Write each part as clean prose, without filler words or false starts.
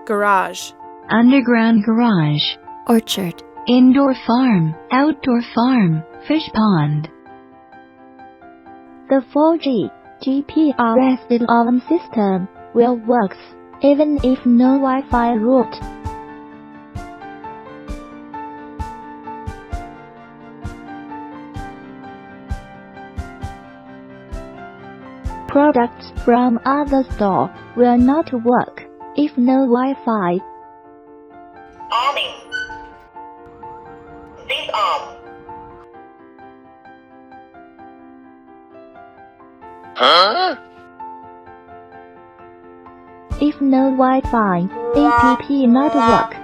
garage, underground garage, orchard, indoor farm, outdoor farm, fish pond. The 4G GPRS alarm system will work even if no Wi-Fi route. Products from other store will not work if no Wi-Fi. Arming. Disarm. Huh? If no Wi-Fi, app not work.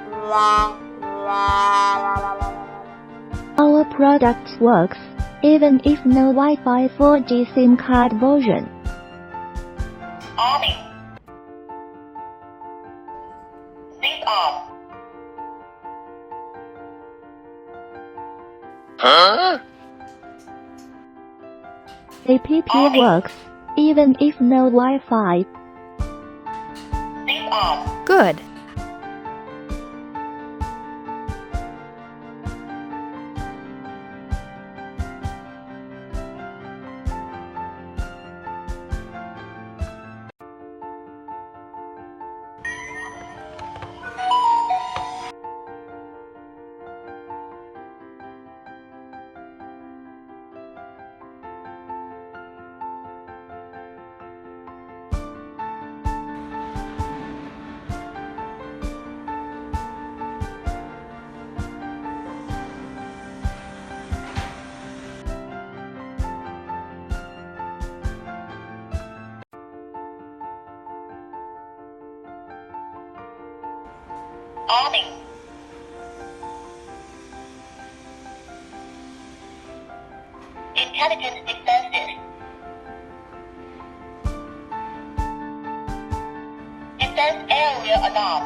Our products works even if no Wi-Fi 4G SIM card version. Arming. Disarm. Huh? App works even if no Wi-Fi. Disarm. good. Arming. Intelligent defenses. Defense area alarm.